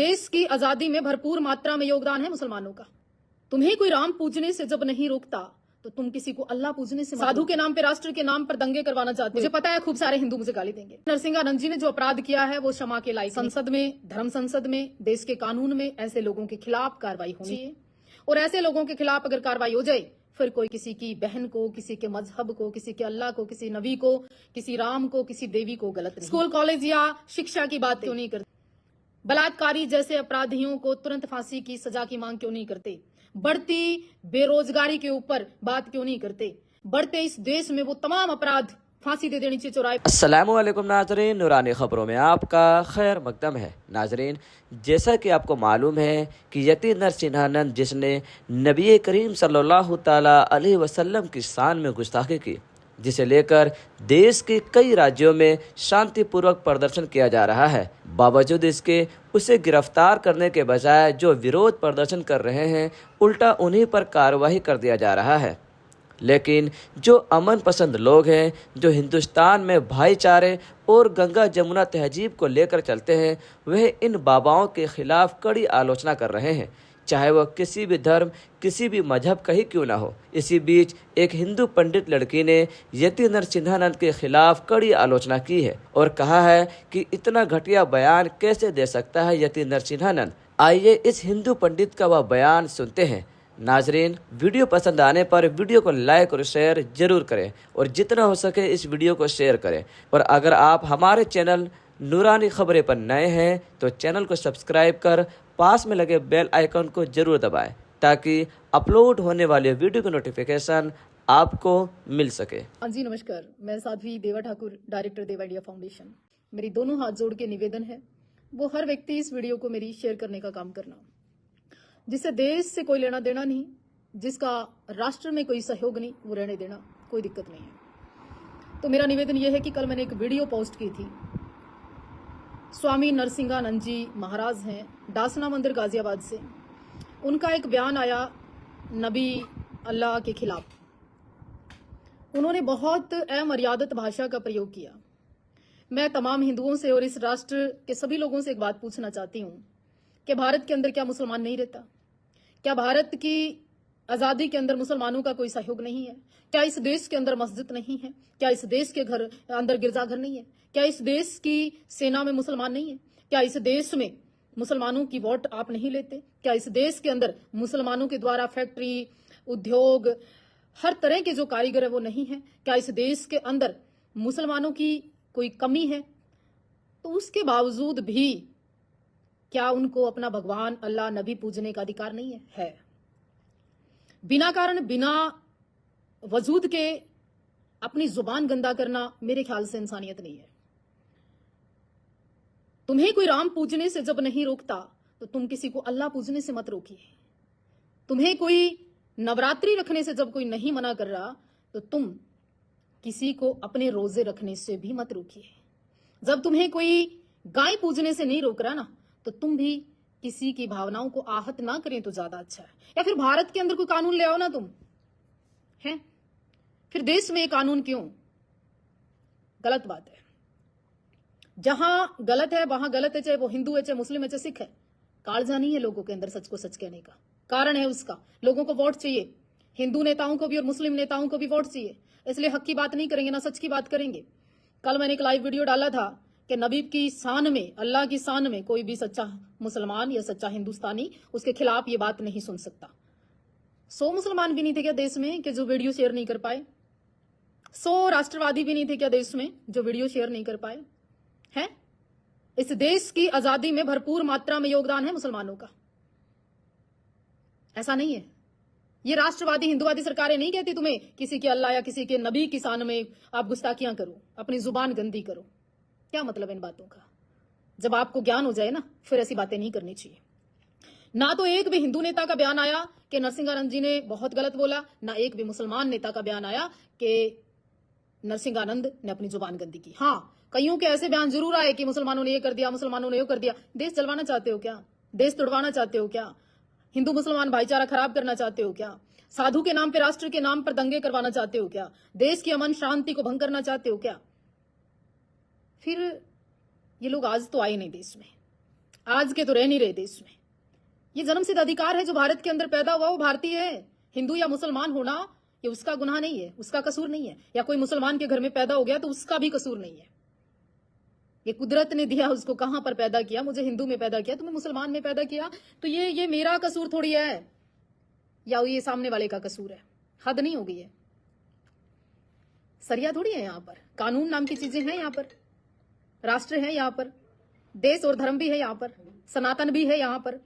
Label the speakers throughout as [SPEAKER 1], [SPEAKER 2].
[SPEAKER 1] देश की आजादी में भरपूर मात्रा में योगदान है मुसलमानों का। तुम्हें कोई राम पूजने से जब नहीं रोकता तो तुम किसी को अल्लाह पूजने से साधु के नाम पे, राष्ट्र के नाम पर दंगे करवाना चाहते हो। मुझे पता है खूब सारे हिंदू मुझे गाली देंगे। नरसिंहानंद जी ने जो अपराध किया है वो क्षमा के लायक। संसद में, धर्म संसद में, देश के कानून में ऐसे लोगों के खिलाफ कार्रवाई होनी चाहिए। और ऐसे लोगों के खिलाफ अगर कार्रवाई हो जाए, फिर कोई किसी की बहन को, किसी के मजहब को, किसी के अल्लाह को, किसी नबी को, किसी राम को, किसी देवी को गलत नहीं। स्कूल, कॉलेज या शिक्षा की बात क्यों नहीं करते? बलात्कारी जैसे अपराधियों को तुरंत फांसी की सजा की मांग क्यों नहीं करते? बढ़ती बेरोजगारी के ऊपर बात क्यों नहीं करते? बढ़ते इस देश में वो तमाम अपराध फांसी दे देनी चाहिए चौराहे।
[SPEAKER 2] अस्सलामुअलैकुम नाजरीन, नूरानी खबरों में आपका खैर मकदम है। नाजरीन, जैसा कि आपको मालूम है कि यति नरसिंहानंद जिसने नबी करीम सल्लल्लाहु ताला अलैहि वसल्लम की शान में गुस्ताखी की, जिसे लेकर देश के कई राज्यों में शांतिपूर्वक प्रदर्शन किया जा रहा है, बावजूद इसके उसे गिरफ्तार करने के बजाय जो विरोध प्रदर्शन कर रहे हैं, उल्टा उन्हीं पर कार्रवाई कर दिया जा रहा है। लेकिन जो अमन पसंद लोग हैं, जो हिंदुस्तान में भाईचारे और गंगा जमुना तहजीब को लेकर चलते हैं, वह इन बाबाओं के खिलाफ कड़ी आलोचना कर रहे हैं, चाहे वह किसी भी धर्म, किसी भी मजहब का ही क्यों ना हो। इसी बीच एक हिंदू पंडित लड़की ने यति नरसिंहानंद के खिलाफ कड़ी आलोचना की है और कहा है कि इतना घटिया बयान कैसे दे सकता है यति नरसिंहानंद। आइए इस हिंदू पंडित का वह बयान सुनते हैं। नाजरीन, वीडियो पसंद आने पर वीडियो को लाइक और शेयर जरूर करें और जितना हो सके इस वीडियो को शेयर करें। और अगर आप हमारे चैनल नूरानी खबरें पर नए हैं तो चैनल को सब्सक्राइब कर पास में लगे बेल आइकन को जरूर दबाएं ताकि अपलोड होने वाले वीडियो की नोटिफिकेशन आपको मिल सके।
[SPEAKER 1] हाँ जी, नमस्कार। मैं साध्वी देवा ठाकुर, डायरेक्टर देवा इंडिया फाउंडेशन। मेरी दोनों हाथ जोड़ के निवेदन है वो हर व्यक्ति इस वीडियो को मेरी शेयर करने का काम करना, जिससे देश से कोई लेना देना नहीं, जिसका राष्ट्र में कोई सहयोग नहीं, वो रहने देना, कोई दिक्कत नहीं है। तो मेरा निवेदन यह है कि कल मैंने एक वीडियो पोस्ट की थी। स्वामी नरसिंहानंद जी महाराज हैं, डासना मंदिर गाजियाबाद से। उनका एक बयान आया नबी अल्लाह के खिलाफ। उन्होंने बहुत अमर्यादित भाषा का प्रयोग किया। मैं तमाम हिंदुओं से और इस राष्ट्र के सभी लोगों से एक बात पूछना चाहती हूँ कि भारत के अंदर क्या मुसलमान नहीं रहता? क्या भारत की आजादी के अंदर मुसलमानों का कोई सहयोग नहीं है? क्या इस देश के अंदर मस्जिद नहीं है? क्या इस देश के घर अंदर गिरजाघर नहीं है? क्या इस देश की सेना में मुसलमान नहीं है? क्या इस देश में मुसलमानों की वोट आप नहीं लेते? क्या इस देश के अंदर मुसलमानों के द्वारा फैक्ट्री, उद्योग, हर तरह के जो कारीगर है वो नहीं है? क्या इस देश के अंदर मुसलमानों की कोई कमी है? तो उसके बावजूद भी क्या उनको अपना भगवान, अल्लाह, नबी पूजने का अधिकार नहीं है? है। बिना कारण, बिना वजूद के अपनी जुबान गंदा करना मेरे ख्याल से इंसानियत नहीं है। तुम्हें कोई राम पूजने से जब नहीं रोकता तो तुम किसी को अल्लाह पूजने से मत रोकिए। तुम्हें कोई नवरात्रि रखने से जब कोई नहीं मना कर रहा तो तुम किसी को अपने रोजे रखने से भी मत रोकिए। जब तुम्हें कोई गाय पूजने से नहीं रोक रहा ना, तो तुम भी किसी की भावनाओं को आहत ना करें तो ज्यादा अच्छा है। या फिर भारत के अंदर कोई कानून ले आओ ना तुम, है? फिर देश में कानून क्यों? गलत बात है। जहां गलत है वहां गलत है, चाहे वो हिंदू है, चाहे मुस्लिम है, चाहे सिख है। कालजा नहीं है लोगों के अंदर सच को सच कहने का। कारण है उसका, लोगों को वोट चाहिए। हिंदू नेताओं को भी और मुस्लिम नेताओं को भी वोट चाहिए, इसलिए हक की बात नहीं करेंगे ना सच की बात करेंगे। कल मैंने एक लाइव वीडियो डाला था कि नबी की शान में, अल्लाह की शान में कोई भी सच्चा मुसलमान या सच्चा हिंदुस्तानी उसके खिलाफ ये बात नहीं सुन सकता। 100 मुसलमान भी नहीं थे क्या देश में कि जो वीडियो शेयर नहीं कर पाए? 100 राष्ट्रवादी भी नहीं थे क्या देश में जो वीडियो शेयर नहीं कर पाए? हैं? इस देश की आजादी में भरपूर मात्रा में योगदान है मुसलमानों का। ऐसा नहीं है। ये राष्ट्रवादी हिंदुवादी सरकारें नहीं कहती तुम्हें किसी के अल्लाह या किसी के नबी की शान में आप गुस्ताखियां करो, अपनी जुबान गंदी करो। क्या मतलब है इन बातों का? जब आपको ज्ञान हो जाए ना, फिर ऐसी बातें नहीं करनी चाहिए। ना तो एक भी हिंदू नेता का बयान आया कि नरसिंहानंद जी ने बहुत गलत बोला, ना एक भी मुसलमान नेता का बयान आया कि नरसिंहानंद ने अपनी जुबान गंदी की। हाँ, कईयों के ऐसे बयान जरूर आए कि मुसलमानों ने ये कर दिया, मुसलमानों ने ये कर दिया। देश जलवाना चाहते हो क्या? देश तोड़वाना चाहते हो क्या? हिंदू मुसलमान भाईचारा खराब करना चाहते हो क्या? साधु के नाम पे, राष्ट्र के नाम पर दंगे करवाना चाहते हो क्या? देश की अमन शांति को भंग करना चाहते हो क्या? फिर ये लोग आज तो आए नहीं देश में, आज के तो रह नहीं रहे देश में। ये जन्मसिद्ध अधिकार है, जो भारत के अंदर पैदा हुआ वो भारतीय है। हिंदू या मुसलमान होना ये उसका गुनाह नहीं है, उसका कसूर नहीं है। या कोई मुसलमान के घर में पैदा हो गया तो उसका भी कसूर नहीं है। ये कुदरत ने दिया, उसको कहां पर पैदा किया, मुझे हिंदू में पैदा किया, तुम्हें मुसलमान में पैदा किया, तो ये मेरा कसूर थोड़ी है या ये सामने वाले का कसूर है। हद नहीं हो गई है। सरिया थोड़ी है यहाँ पर, कानून नाम की चीजें हैं यहाँ पर, राष्ट्र है यहाँ पर, देश और धर्म भी है यहाँ पर, सनातन भी है यहाँ पर।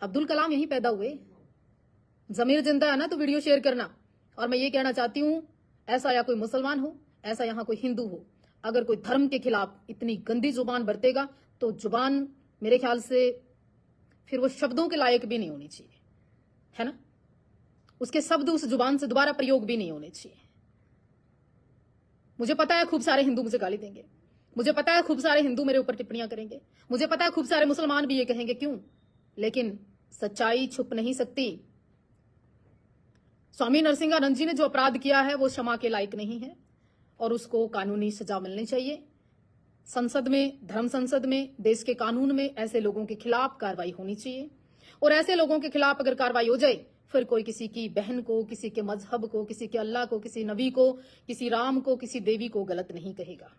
[SPEAKER 1] अब्दुल कलाम यहीं पैदा हुए। जमीर जिंदा है ना तो वीडियो शेयर करना। और मैं ये कहना चाहती हूं, ऐसा या कोई मुसलमान हो, ऐसा यहां कोई हिंदू हो, अगर कोई धर्म के खिलाफ इतनी गंदी जुबान बरतेगा तो जुबान मेरे ख्याल से फिर वो शब्दों के लायक भी नहीं होनी चाहिए, है ना। उसके शब्द उस जुबान से दोबारा प्रयोग भी नहीं होने चाहिए। मुझे पता है खूब सारे हिंदू मुझे गाली देंगे, मुझे पता है खूब सारे हिंदू मेरे ऊपर टिप्पणियां करेंगे, मुझे पता है खूब सारे मुसलमान भी ये कहेंगे, क्यों, लेकिन सच्चाई छुप नहीं सकती। स्वामी नरसिंहानंद जी ने जो अपराध किया है वो क्षमा के लायक नहीं है और उसको कानूनी सजा मिलनी चाहिए। संसद में, धर्म संसद में, देश के कानून में ऐसे लोगों के खिलाफ कार्रवाई होनी चाहिए। और ऐसे लोगों के खिलाफ अगर कार्रवाई हो जाए, फिर कोई किसी की बहन को, किसी के मजहब को, किसी के अल्लाह को, किसी नबी को, किसी राम को, किसी देवी को गलत नहीं कहेगा।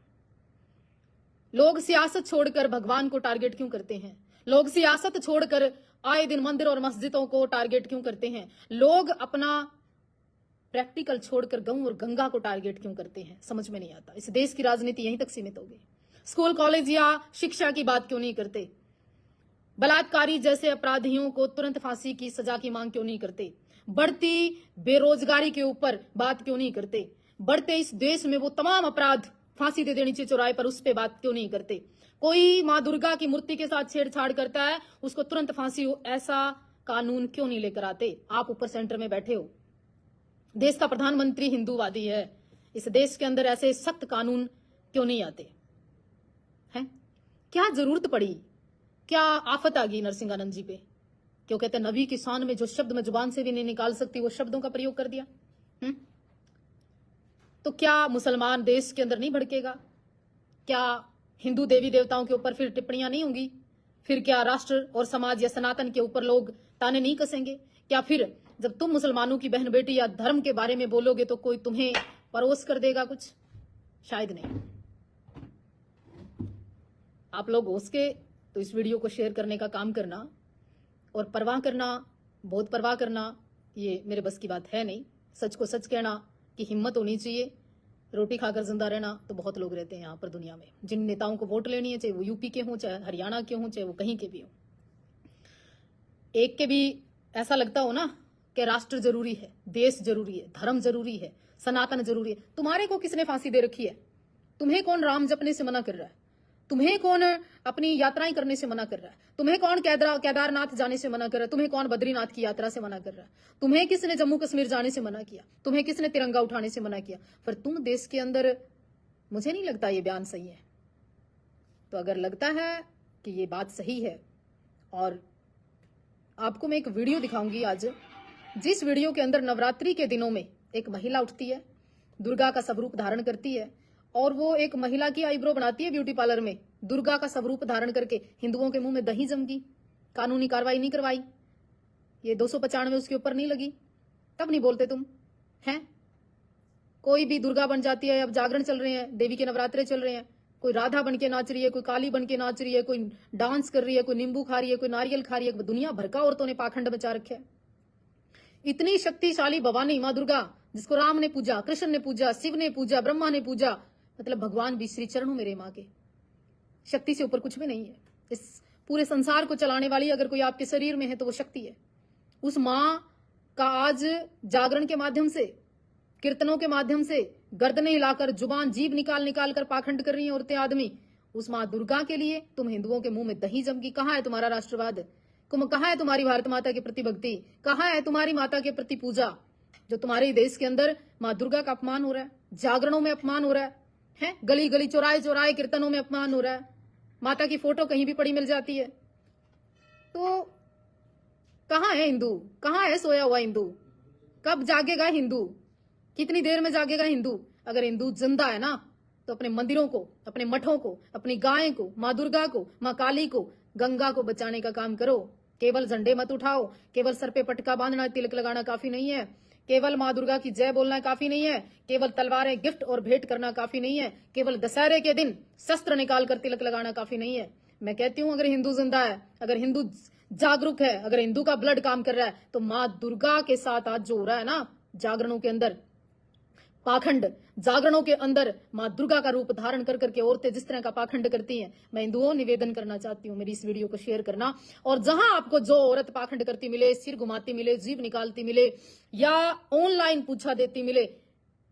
[SPEAKER 1] लोग सियासत छोड़कर भगवान को टारगेट क्यों करते हैं? लोग सियासत छोड़कर आए दिन मंदिर और मस्जिदों को टारगेट क्यों करते हैं? लोग अपना प्रैक्टिकल छोड़कर गऊ और गंगा को टारगेट क्यों करते हैं? समझ में नहीं आता। इस देश की राजनीति यहीं तक सीमित हो गई। स्कूल, कॉलेज या शिक्षा की बात क्यों नहीं करते? बलात्कारी जैसे अपराधियों को तुरंत फांसी की सजा की मांग क्यों नहीं करते? बढ़ती बेरोजगारी के ऊपर बात क्यों नहीं करते? बढ़ते इस देश में वो तमाम अपराध फांसी दे देनी चाहिए चौराहे पर, उस पर बात क्यों नहीं करते? कोई माँ दुर्गा की मूर्ति के साथ छेड़छाड़ करता है, उसको तुरंत फांसी हो, ऐसा कानून क्यों नहीं लेकर आते? आप ऊपर सेंटर में बैठे हो, देश का प्रधानमंत्री हिंदूवादी है, इस देश के अंदर ऐसे सख्त कानून क्यों नहीं आते हैं? क्या जरूरत पड़ी, क्या आफत आ गई नरसिंहानंद जी पे? क्यों कहते हैं नबी की शान में जो शब्द मैं जुबान से भी नहीं निकाल सकती वो शब्दों का प्रयोग कर दिया। तो क्या मुसलमान देश के अंदर नहीं भड़केगा? क्या हिंदू देवी देवताओं के ऊपर फिर टिप्पणियां नहीं होंगी? फिर क्या राष्ट्र और समाज या सनातन के ऊपर लोग ताने नहीं कसेंगे? क्या फिर जब तुम मुसलमानों की बहन बेटी या धर्म के बारे में बोलोगे तो कोई तुम्हें परोस कर देगा कुछ? शायद नहीं। आप लोग हो सके तो इस वीडियो को शेयर करने का काम करना, और परवाह करना, बहुत परवाह करना, ये मेरे बस की बात है नहीं। सच को सच कहना की हिम्मत होनी चाहिए। रोटी खाकर जिंदा रहना तो बहुत लोग रहते हैं यहाँ पर दुनिया में। जिन नेताओं को वोट लेनी है, चाहे वो यूपी के हों, चाहे हरियाणा के हों, चाहे वो कहीं के भी हों, एक के भी ऐसा लगता हो ना कि राष्ट्र जरूरी है, देश जरूरी है, धर्म जरूरी है, सनातन जरूरी है। तुम्हारे को किसने फांसी दे रखी है? तुम्हें कौन राम जपने से मना कर रहा है? तुम्हें कौन अपनी यात्राएं करने से मना कर रहा है? तुम्हें कौन केदारनाथ जाने से मना कर रहा है? तुम्हें कौन बद्रीनाथ की यात्रा से मना कर रहा है? तुम्हें किसने जम्मू कश्मीर जाने से मना किया? तुम्हें किसने तिरंगा उठाने से मना किया? पर तुम देश के अंदर, मुझे नहीं लगता ये बयान सही है। तो अगर लगता है कि ये बात सही है, और आपको मैं एक वीडियो दिखाऊंगी आज, जिस वीडियो के अंदर नवरात्रि के दिनों में एक महिला उठती है, दुर्गा का स्वरूप धारण करती है, और वो एक महिला की आईब्रो बनाती है ब्यूटी पार्लर में, दुर्गा का स्वरूप धारण करके। हिंदुओं के मुंह में दही जम गई, कानूनी कार्रवाई नहीं करवाई, ये 295 उसके ऊपर नहीं लगी, तब नहीं बोलते तुम हैं? कोई भी दुर्गा बन जाती है। अब जागरण चल रहे हैं, देवी के नवरात्रे चल रहे हैं, कोई राधा बन के नाच रही है, कोई काली बन के नाच रही है, कोई डांस कर रही है, कोई नींबू खा रही है, कोई नारियल खा रही है। दुनिया भर का औरतों ने पाखंड मचा रखे है। इतनी शक्तिशाली भवानी माँ दुर्गा, जिसको राम ने पूजा, कृष्ण ने पूजा, शिव ने पूजा, ब्रह्मा ने पूजा, मतलब भगवान भी श्री चरणों मेरे माँ के। शक्ति से ऊपर कुछ भी नहीं है। इस पूरे संसार को चलाने वाली अगर कोई आपके शरीर में है तो वो शक्ति है। उस माँ का आज जागरण के माध्यम से, कीर्तनों के माध्यम से गर्दनें हिलाकर, जुबान, जीभ निकाल निकाल कर पाखंड कर रही हैं औरतें, आदमी। उस माँ दुर्गा के लिए तुम हिंदुओं के मुंह में दही जम गई। कहाँ है तुम्हारा राष्ट्रवाद? कहाँ है तुम्हारी भारत माता के प्रति भक्ति? कहाँ है तुम्हारी माता के प्रति पूजा? जो तुम्हारे देश के अंदर माँ दुर्गा का अपमान हो रहा है, जागरणों में अपमान हो रहा है, गली गली चौराहे चौराहे कीर्तनों में अपमान हो रहा है, माता की फोटो कहीं भी पड़ी मिल जाती है। तो कहाँ है हिंदू? कहाँ है सोया हुआ हिंदू? कब जागेगा हिंदू? कितनी देर में जागेगा हिंदू? अगर हिंदू जिंदा है ना तो अपने मंदिरों को, अपने मठों को, अपनी गाय को, माँ दुर्गा को, माँ काली को गंगा को बचाने का काम करो। केवल झंडे मत उठाओ, केवल सर पे पटका बांधना, तिलक लगाना काफी नहीं है, केवल माँ दुर्गा की जय बोलना काफी नहीं है, केवल तलवारें गिफ्ट और भेंट करना काफी नहीं है, केवल दशहरे के दिन शस्त्र निकाल कर तिलक लगाना काफी नहीं है। मैं कहती हूं अगर हिंदू जिंदा है, अगर हिंदू जागरूक है, अगर हिंदू का ब्लड काम कर रहा है, तो माँ दुर्गा के साथ आज जो हो रहा है ना, जागरणों के अंदर पाखंड, जागरणों के अंदर माँ दुर्गा का रूप धारण कर करके औरतें जिस तरह का पाखंड करती हैं, मैं हिंदुओं निवेदन करना चाहती हूँ मेरी इस वीडियो को शेयर करना। और जहां आपको जो औरत पाखंड करती मिले, सिर घुमाती मिले, जीभ निकालती मिले या ऑनलाइन पूछा देती मिले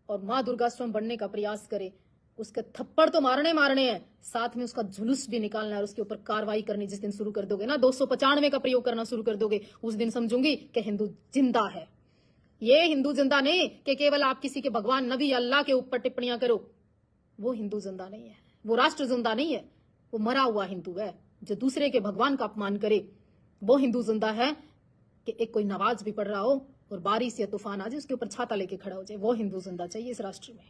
[SPEAKER 1] और माँ दुर्गा स्वयं बनने का प्रयास करे, उसके थप्पड़ तो मारने हैं, साथ में उसका जुलूस भी निकालना है और उसके ऊपर कार्रवाई करनी जिस दिन शुरू कर दोगे ना, 295 का प्रयोग करना शुरू कर दोगे, उस दिन समझूंगी कि हिंदू जिंदा है। ये हिंदू जिंदा नहीं कि केवल आप किसी के भगवान नबी अल्लाह के ऊपर टिप्पणियां करो, वो हिंदू जिंदा नहीं है, वो राष्ट्र जिंदा नहीं है, वो मरा हुआ हिंदू है जो दूसरे के भगवान का अपमान करे। वो हिंदू जिंदा है कि एक कोई नमाज भी पढ़ रहा हो और बारिश या तूफान आ जाए उसके ऊपर छाता लेके खड़ा हो जाए, वो हिंदू जिंदा चाहिए इस राष्ट्र में।